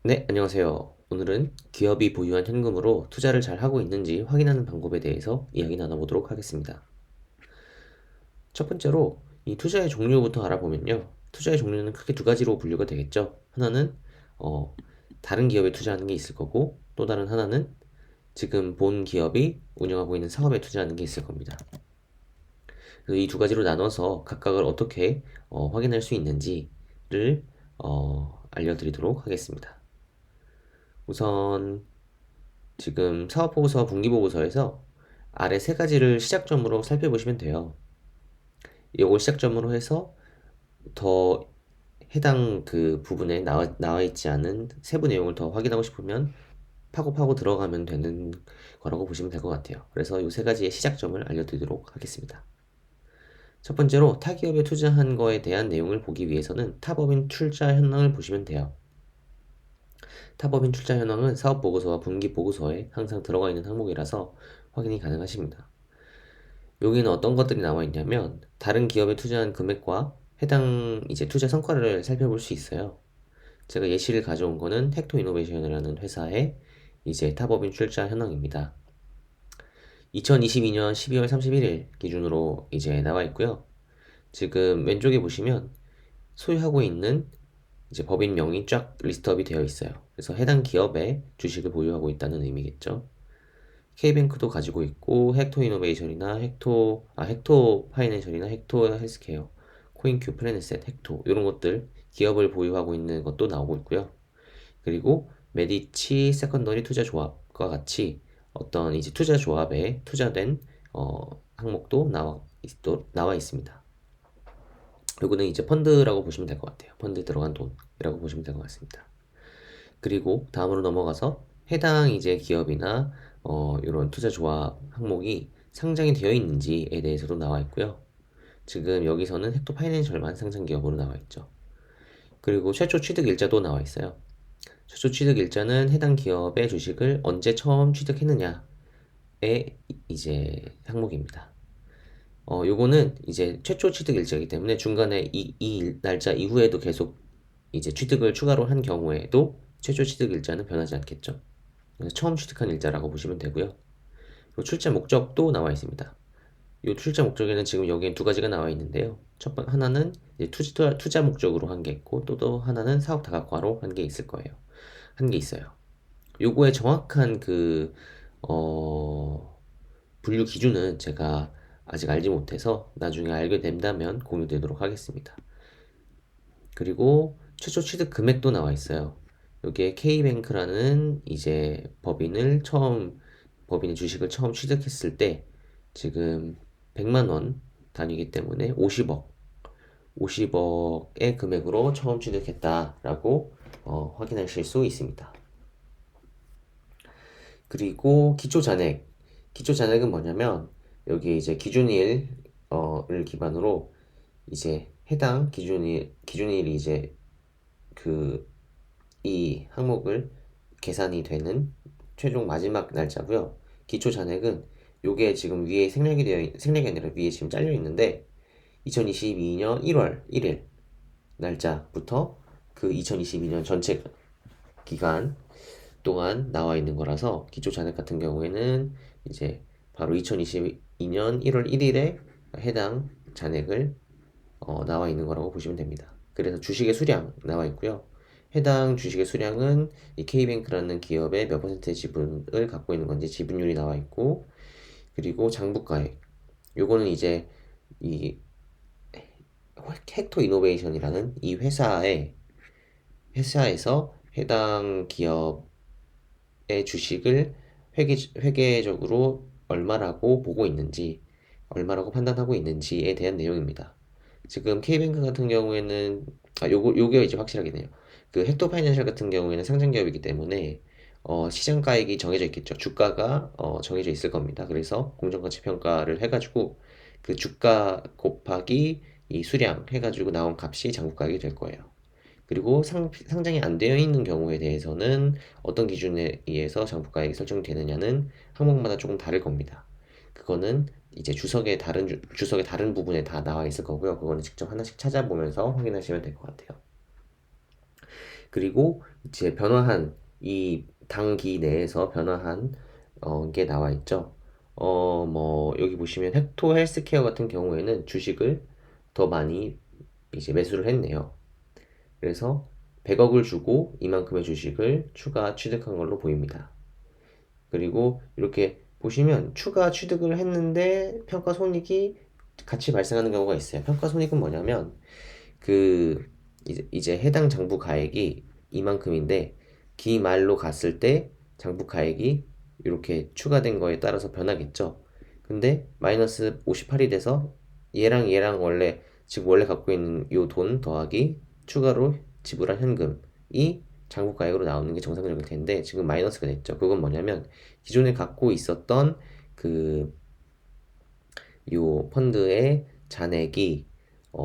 네, 안녕하세요. 오늘은 기업이 보유한 현금으로 투자를 잘 하고 있는지 확인하는 방법에 대해서 이야기 나눠보도록 하겠습니다. 첫 번째로 이 투자의 종류부터 알아보면요. 투자의 종류는 크게 두 가지로 분류가 되겠죠. 하나는 어, 다른 기업에 투자하는 게 있을 거고, 또 다른 하나는 지금 본 기업이 운영하고 있는 사업에 투자하는 게 있을 겁니다. 그래서 이 두 가지로 나눠서 각각을 어떻게 확인할 수 있는지를 알려드리도록 하겠습니다. 우선 지금 사업보고서와 분기보고서에서 아래 세 가지를 시작점으로 살펴보시면 돼요. 이걸 시작점으로 해서 더 해당 그 부분에 나와 있지 않은 세부 내용을 더 확인하고 싶으면 파고 들어가면 되는 거라고 보시면 될 것 같아요. 그래서 이 세 가지의 시작점을 알려드리도록 하겠습니다. 첫 번째로 타기업에 투자한 거에 대한 내용을 보기 위해서는 타법인 출자 현황을 보시면 돼요. 타법인 출자 현황은 사업보고서와 분기보고서에 항상 들어가 있는 항목이라서 확인이 가능하십니다. 여기는 어떤 것들이 나와 있냐면 다른 기업에 투자한 금액과 해당 이제 투자 성과를 살펴볼 수 있어요. 제가 예시를 가져온 거는 헥토 이노베이션이라는 회사의 이제 타법인 출자 현황입니다. 2022년 12월 31일 기준으로 이제 나와 있고요. 지금 왼쪽에 보시면 소유하고 있는 이제 법인명이 쫙 리스트업이 되어 있어요. 그래서 해당 기업의 주식을 보유하고 있다는 의미겠죠. K뱅크도 가지고 있고 헥토 이노베이션이나 헥토 파이낸셜이나 헥토 헬스케어, 코인큐, 플래닛셋, 헥토 이런 것들 기업을 보유하고 있는 것도 나오고 있고요. 그리고 메디치 세컨더리 투자 조합과 같이 어떤 이제 투자 조합에 투자된 항목도 나와 있습니다. 요거는 이제 펀드라고 보시면 될 것 같아요. 펀드에 들어간 돈이라고 보시면 될 것 같습니다. 그리고 다음으로 넘어가서 해당 이제 기업이나 이런 투자 조합 항목이 상장이 되어 있는지에 대해서도 나와 있고요. 지금 여기서는 헥토 파이낸셜만 상장 기업으로 나와 있죠. 그리고 최초 취득 일자도 나와 있어요. 최초 취득 일자는 해당 기업의 주식을 언제 처음 취득했느냐의 이제 항목입니다. 요거는 이제 최초 취득 일자이기 때문에 중간에 이 날짜 이후에도 계속 이제 취득을 추가로 한 경우에도 최초 취득 일자는 변하지 않겠죠. 그래서 처음 취득한 일자라고 보시면 되고요. 그리고 출자 목적도 나와 있습니다. 이 출자 목적에는 지금 여기엔 두 가지가 나와 있는데요. 하나는 이제 투자 목적으로 한 게 있고 또 하나는 사업 다각화로 한 게 있을 거예요. 한 게 있어요. 요거의 정확한 분류 기준은 제가 아직 알지 못해서 나중에 알게 된다면 공유되도록 하겠습니다. 그리고 최초 취득 금액도 나와 있어요. 여기에 K뱅크라는 이제 법인의 주식을 처음 취득했을 때 지금 100만 원 단위이기 때문에 50억의 금액으로 처음 취득했다라고 확인하실 수 있습니다. 그리고 기초 잔액은 뭐냐면 여기 이제 기준일을 기반으로 이제 해당 기준일이 이제 그 이 항목을 계산이 되는 최종 마지막 날짜고요. 기초 잔액은 요게 지금 위에 생략이 아니라 위에 지금 잘려 있는데 2022년 1월 1일 날짜부터 그 2022년 전체 기간 동안 나와 있는 거라서 기초 잔액 같은 경우에는 이제 바로 2022년 1월 1일에 해당 잔액을 나와 있는 거라고 보시면 됩니다. 그래서 주식의 수량 나와 있고요. 해당 주식의 수량은 이 K뱅크라는 기업의 몇 퍼센트의 지분을 갖고 있는 건지 지분율이 나와 있고, 그리고 장부가액. 요거는 이제 이 헥토 이노베이션이라는 이 회사에서 해당 기업의 주식을 회계적으로 얼마라고 보고 있는지, 얼마라고 판단하고 있는지에 대한 내용입니다. 지금 K뱅크 같은 경우에는 요게 이제 확실하겠네요. 그 헥토 파이낸셜 같은 경우에는 상장 기업이기 때문에 시장가액이 정해져 있겠죠. 주가가 정해져 있을 겁니다. 그래서 공정가치 평가를 해가지고 그 주가 곱하기 이 수량 해가지고 나온 값이 장부가액이 될 거예요. 그리고 상장이 안 되어 있는 경우에 대해서는 어떤 기준에 의해서 장부가액이 설정되느냐는 항목마다 조금 다를 겁니다. 그거는 이제 주석의 다른 부분에 다 나와 있을 거고요. 그거는 직접 하나씩 찾아보면서 확인하시면 될 것 같아요. 그리고 이제 변화한 이 단기 내에서 변화한 게 나와 있죠. 뭐 여기 보시면 헥토 헬스케어 같은 경우에는 주식을 더 많이 이제 매수를 했네요. 그래서 100억을 주고 이만큼의 주식을 추가 취득한 걸로 보입니다. 그리고 이렇게 보시면 추가 취득을 했는데 평가 손익이 같이 발생하는 경우가 있어요. 평가 손익은 뭐냐면 그 이제 해당 장부 가액이 이만큼인데 기말로 갔을 때 장부 가액이 이렇게 추가된 거에 따라서 변하겠죠. 근데 마이너스 58이 돼서 얘랑 원래 지금 원래 갖고 있는 요 돈 더하기 추가로 지불한 현금이 장부 가액으로 나오는 게 정상적일 텐데 지금 마이너스가 됐죠. 그건 뭐냐면 기존에 갖고 있었던 그 요 펀드의 잔액이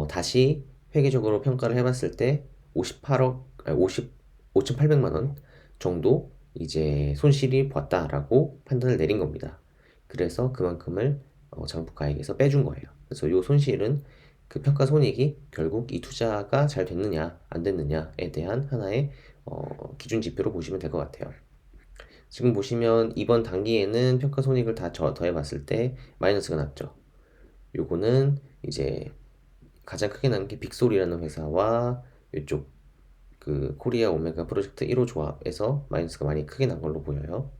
다시 회계적으로 평가를 해봤을 때 58억, 아니 5,800만 원 정도 이제 손실이 봤다라고 판단을 내린 겁니다. 그래서 그만큼을 장부가액에서 빼준 거예요. 그래서 요 손실은 그 평가 손익이 결국 이 투자가 잘 됐느냐 안 됐느냐에 대한 하나의 기준 지표로 보시면 될 것 같아요. 지금 보시면 이번 단기에는 평가 손익을 다 더해봤을 때 마이너스가 났죠. 요거는 이제 가장 크게 난 게 빅솔이라는 회사와 이쪽 그 코리아 오메가 프로젝트 1호 조합에서 마이너스가 많이 크게 난 걸로 보여요.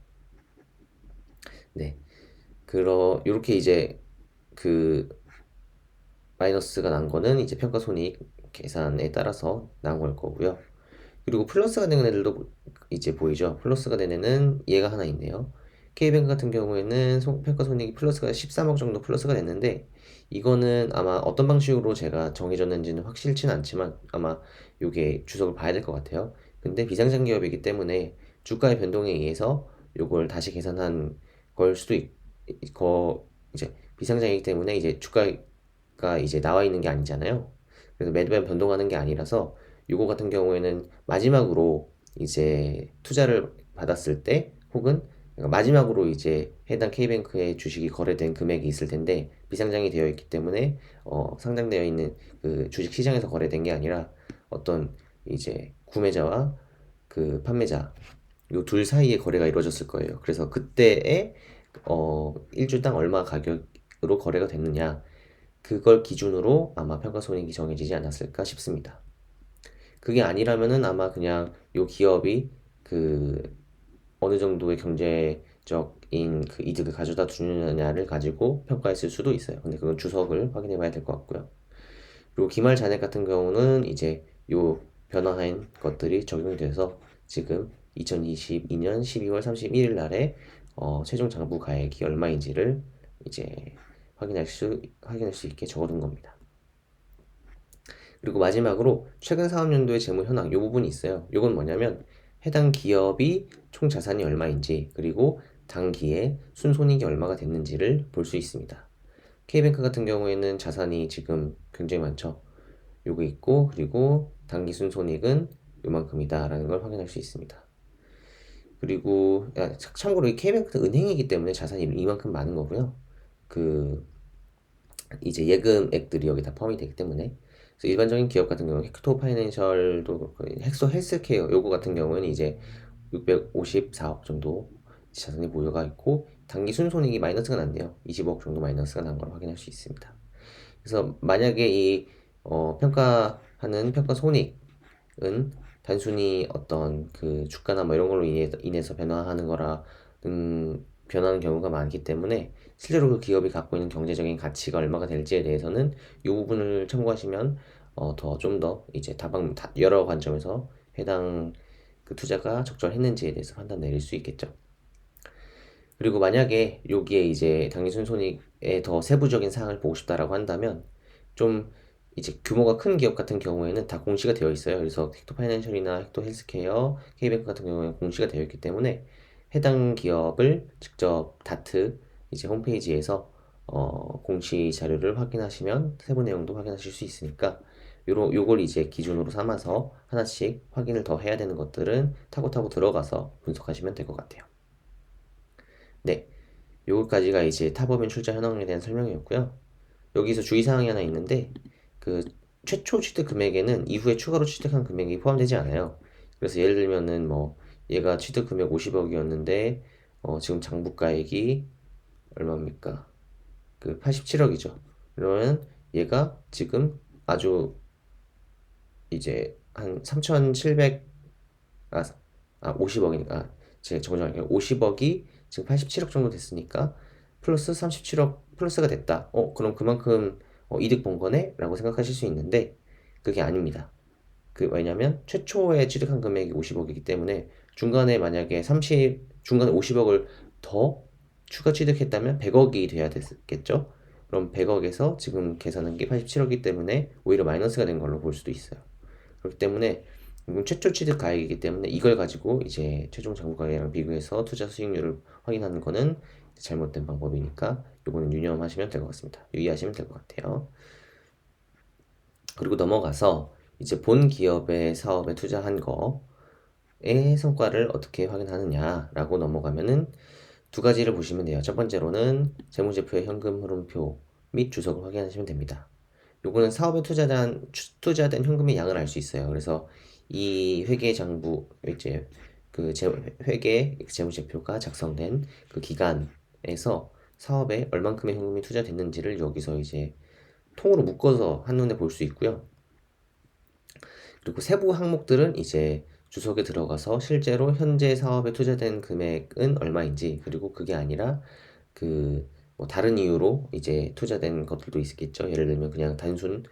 네. 요렇게 이제 그 마이너스가 난 거는 이제 평가 손익 계산에 따라서 나온 걸 거고요. 그리고 플러스가 되는 애들도 이제 보이죠. 플러스가 되는 애는 얘가 하나 있네요. K뱅크 같은 경우에는 평가 손익이 플러스가 13억 정도 플러스가 됐는데 이거는 아마 어떤 방식으로 제가 정해졌는지는 확실치는 않지만 아마 요게 주석을 봐야 될 것 같아요. 근데 비상장 기업이기 때문에 주가의 변동에 의해서 요걸 다시 계산한 걸 수도 이제 비상장이기 때문에 이제 주가가 이제 나와 있는 게 아니잖아요. 그래서 매도면 변동하는 게 아니라서 요거 같은 경우에는 마지막으로 이제 투자를 받았을 때 혹은 마지막으로 이제 해당 K뱅크의 주식이 거래된 금액이 있을 텐데 비상장이 되어 있기 때문에 상장되어 있는 그 주식 시장에서 거래된 게 아니라 어떤 이제 구매자와 그 판매자 요 둘 사이에 거래가 이루어졌을 거예요. 그래서 그때에 일주당 얼마 가격으로 거래가 됐느냐 그걸 기준으로 아마 평가손익이 정해지지 않았을까 싶습니다. 그게 아니라면은 아마 그냥 요 기업이 그 어느 정도의 경제적인 그 이득을 가져다 주느냐를 가지고 평가했을 수도 있어요. 근데 그건 주석을 확인해 봐야 될 것 같고요. 그리고 기말 잔액 같은 경우는 이제 요 변화한 것들이 적용이 돼서 지금 2022년 12월 31일 날에 최종 장부 가액이 얼마인지를 이제 확인할 수 있게 적어둔 겁니다. 그리고 마지막으로 최근 사업연도의 재무 현황 이 부분이 있어요. 이건 뭐냐면 해당 기업이 총 자산이 얼마인지 그리고 당기에 순손익이 얼마가 됐는지를 볼 수 있습니다. K뱅크 같은 경우에는 자산이 지금 굉장히 많죠. 요거 있고 그리고 당기 순손익은 요만큼이다라는 걸 확인할 수 있습니다. 그리고 참고로 이 K뱅크는 은행이기 때문에 자산이 이만큼 많은 거고요. 그 이제 예금액들이 여기 다 포함이 되기 때문에 그래서 일반적인 기업 같은 경우는 헥토 파이낸셜도 그렇고 헥소 헬스케어 요거 같은 경우는 이제 654억 정도 자산이 보유가 있고 단기 순손익이 마이너스가 났네요. 20억 정도 마이너스가 난 걸 확인할 수 있습니다. 그래서 만약에 이 평가하는 평가 손익은 단순히 어떤 그 주가나 뭐 이런 걸로 인해서 변화하는 변하는 경우가 많기 때문에 실제로 그 기업이 갖고 있는 경제적인 가치가 얼마가 될지에 대해서는 이 부분을 참고하시면 좀 더 이제 여러 관점에서 해당 그 투자가 적절했는지에 대해서 판단 내릴 수 있겠죠. 그리고 만약에 여기에 이제 당기순손익의 더 세부적인 사항을 보고 싶다라고 한다면 좀 이제 규모가 큰 기업 같은 경우에는 다 공시가 되어 있어요. 그래서 헥토 파이낸셜이나 헥토 헬스케어, K뱅크 같은 경우에는 공시가 되어 있기 때문에 해당 기업을 직접 다트 이제 홈페이지에서 공시 자료를 확인하시면 세부 내용도 확인하실 수 있으니까 요걸 이제 기준으로 삼아서 하나씩 확인을 더 해야 되는 것들은 타고타고 들어가서 분석하시면 될 것 같아요. 네, 요거까지가 이제 타법인 출자 현황에 대한 설명이었고요. 여기서 주의사항이 하나 있는데 그 최초 취득 금액에는 이후에 추가로 취득한 금액이 포함되지 않아요. 그래서 예를 들면은 뭐 얘가 취득 금액 50억이었는데 지금 장부가액이 얼마입니까? 그 87억이죠. 그러면 얘가 지금 아주 이제 한 3,700, 아, 50억이니까 제가 정정할게요. 50억이 지금 87억 정도 됐으니까 플러스 37억 플러스가 됐다. 그럼 그만큼 이득 본 거네? 라고 생각하실 수 있는데 그게 아닙니다. 왜냐면 최초에 취득한 금액이 50억이기 때문에 중간에 만약에 중간에 50억을 더 추가 취득했다면 100억이 돼야 됐겠죠? 그럼 100억에서 지금 계산한 게 87억이기 때문에 오히려 마이너스가 된 걸로 볼 수도 있어요. 그렇기 때문에 이건 최초 취득 가액이기 때문에 이걸 가지고 이제 최종 장부가액이랑 비교해서 투자 수익률을 확인하는 거는 잘못된 방법이니까 요거는 유념하시면 될 것 같습니다. 유의하시면 될 것 같아요. 그리고 넘어가서 이제 본 기업의 사업에 투자한 거의 성과를 어떻게 확인하느냐라고 넘어가면은 두 가지를 보시면 돼요. 첫 번째로는 재무제표의 현금 흐름표 및 주석을 확인하시면 됩니다. 요거는 사업에 투자된 현금의 양을 알 수 있어요. 그래서 이 회계 장부, 이제 회계 재무제표가 작성된 그 기간에서 사업에 얼만큼의 현금이 투자됐는지를 여기서 이제 통으로 묶어서 한눈에 볼 수 있고요. 그리고 세부 항목들은 이제 주석에 들어가서 실제로 현재 사업에 투자된 금액은 얼마인지, 그리고 그게 아니라 뭐 다른 이유로 이제 투자된 것들도 있겠죠. 예를 들면 그냥 단순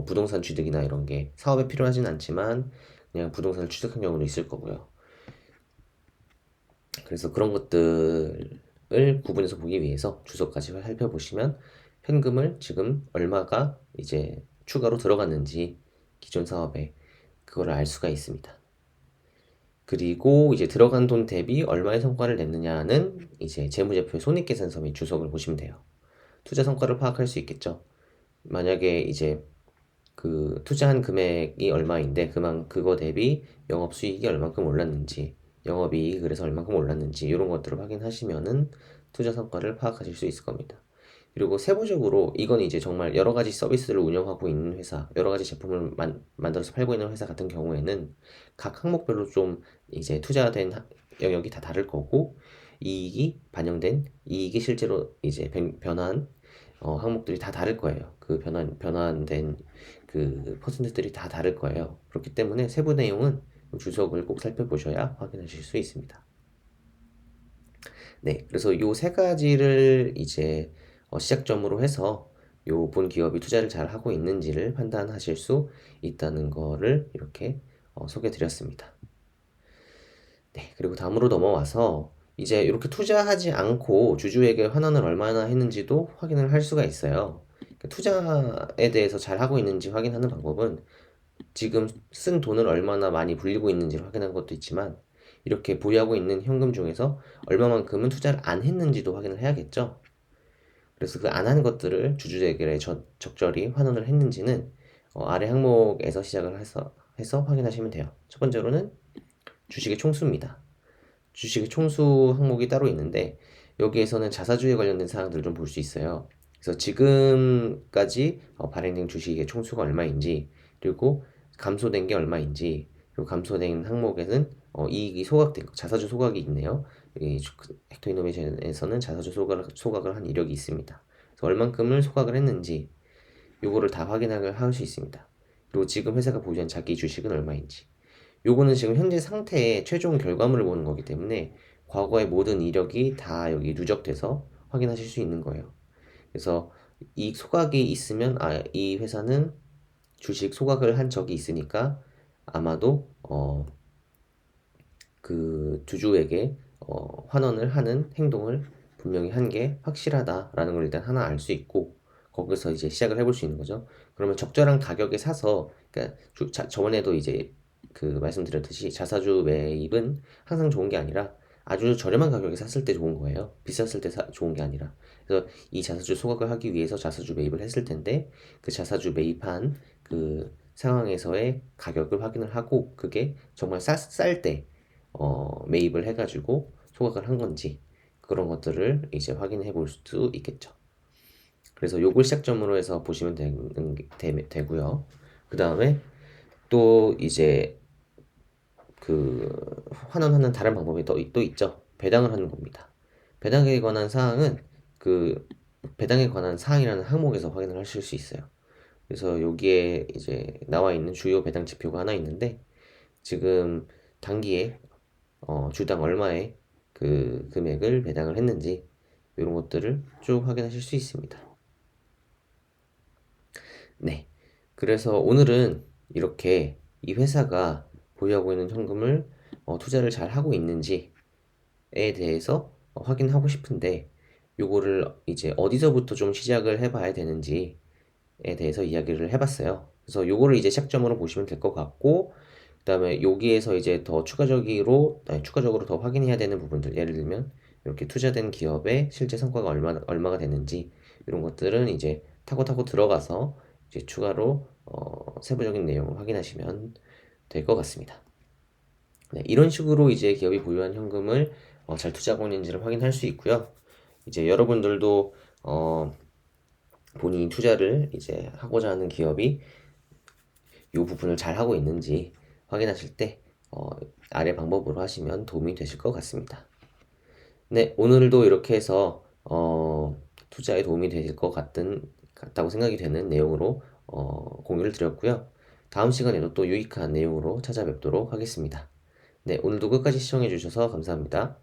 부동산 취득이나 이런 게 사업에 필요하진 않지만 그냥 부동산을 취득한 경우도 있을 거고요. 그래서 그런 것들을 구분해서 보기 위해서 주석까지 살펴보시면 현금을 지금 얼마가 이제 추가로 들어갔는지 기존 사업에 그걸 알 수가 있습니다. 그리고 이제 들어간 돈 대비 얼마의 성과를 냈느냐는 이제 재무제표의 손익계산서 및 주석을 보시면 돼요. 투자 성과를 파악할 수 있겠죠. 만약에 이제 그 투자한 금액이 얼마인데 그거 대비 영업수익이 얼만큼 올랐는지, 영업이익이 그래서 얼만큼 올랐는지 이런 것들을 확인하시면은 투자 성과를 파악하실 수 있을 겁니다. 그리고 세부적으로 이건 이제 정말 여러 가지 서비스를 운영하고 있는 회사, 여러 가지 제품을 만들어서 팔고 있는 회사 같은 경우에는 각 항목별로 좀 이제 투자된 영역이 다 다를 거고, 이익이 반영된 이익이 실제로 이제 변한 항목들이 다 다를 거예요. 그 변환된 그 퍼센트들이 다 다를 거예요. 그렇기 때문에 세부 내용은 주석을 꼭 살펴보셔야 확인하실 수 있습니다. 네, 그래서 요 세 가지를 이제 시작점으로 해서 요 본 기업이 투자를 잘 하고 있는지를 판단하실 수 있다는 거를 이렇게 소개해 드렸습니다. 네, 그리고 다음으로 넘어와서 이제 이렇게 투자하지 않고 주주에게 환원을 얼마나 했는지도 확인을 할 수가 있어요. 그러니까 투자에 대해서 잘 하고 있는지 확인하는 방법은 지금 쓴 돈을 얼마나 많이 불리고 있는지를 확인하는 것도 있지만, 이렇게 보유하고 있는 현금 중에서 얼마만큼은 투자를 안 했는지도 확인을 해야겠죠. 그래서 그 안 한 것들을 주주에게 적절히 환원을 했는지는 아래 항목에서 시작을 해서 확인하시면 돼요. 첫 번째로는 주식의 총수입니다. 주식의 총수 항목이 따로 있는데 여기에서는 자사주에 관련된 사항들을 좀 볼 수 있어요. 그래서 지금까지 발행된 주식의 총수가 얼마인지, 그리고 감소된 게 얼마인지, 그리고 감소된 항목에는 이익이 소각된 거, 자사주 소각이 있네요. 이 헥토이노베이션에서는 자사주 소각을 한 이력이 있습니다. 그래서 얼만큼을 소각을 했는지 요거를 다 확인을 할 수 있습니다. 그리고 지금 회사가 보유한 자기 주식은 얼마인지, 요거는 지금 현재 상태의 최종 결과물을 보는 거기 때문에 과거의 모든 이력이 다 여기 누적돼서 확인하실 수 있는 거예요. 그래서 이 소각이 있으면 이 회사는 주식 소각을 한 적이 있으니까 아마도 그 주주에게 환원을 하는 행동을 분명히 한 게 확실하다라는 걸 일단 하나 알 수 있고, 거기서 이제 시작을 해볼 수 있는 거죠. 그러면 적절한 가격에 사서, 그러니까 저번에도 이제 그 말씀드렸듯이 자사주 매입은 항상 좋은 게 아니라 아주 저렴한 가격에 샀을 때 좋은 거예요. 비쌌을 때 좋은 게 아니라. 그래서 이 자사주 소각을 하기 위해서 자사주 매입을 했을 텐데 그 자사주 매입한 그 상황에서의 가격을 확인을 하고 그게 정말 쌀 때 매입을 해가지고 소각을 한 건지 그런 것들을 이제 확인해 볼 수 있겠죠. 그래서 요걸 시작점으로 해서 보시면 되고요. 그 다음에 또 이제 그 환원하는 다른 방법이 또 있죠. 배당을 하는 겁니다. 배당에 관한 사항은 그 배당에 관한 사항이라는 항목에서 확인을 하실 수 있어요. 그래서 여기에 이제 나와 있는 주요 배당 지표가 하나 있는데 지금 단기에 주당 얼마의 그 금액을 배당을 했는지 이런 것들을 쭉 확인하실 수 있습니다. 네. 그래서 오늘은 이렇게 이 회사가 보유하고 있는 현금을 투자를 잘 하고 있는지에 대해서 확인하고 싶은데 요거를 이제 어디서부터 좀 시작을 해봐야 되는지에 대해서 이야기를 해봤어요. 그래서 요거를 이제 시작점으로 보시면 될 것 같고 그다음에 여기에서 이제 더 추가적으로 더 확인해야 되는 부분들 예를 들면 이렇게 투자된 기업의 실제 성과가 얼마가 되는지 이런 것들은 이제 타고 들어가서 이제 추가로 세부적인 내용을 확인하시면 될 것 같습니다. 네, 이런 식으로 이제 기업이 보유한 현금을 잘 투자하고 있는지를 확인할 수 있고요. 이제 여러분들도 본인이 투자를 이제 하고자 하는 기업이 이 부분을 잘 하고 있는지 확인하실 때 아래 방법으로 하시면 도움이 되실 것 같습니다. 네, 오늘도 이렇게 해서 투자에 도움이 되실 것 같다고 생각이 되는 내용으로 공유를 드렸고요. 다음 시간에도 또 유익한 내용으로 찾아뵙도록 하겠습니다. 네, 오늘도 끝까지 시청해 주셔서 감사합니다.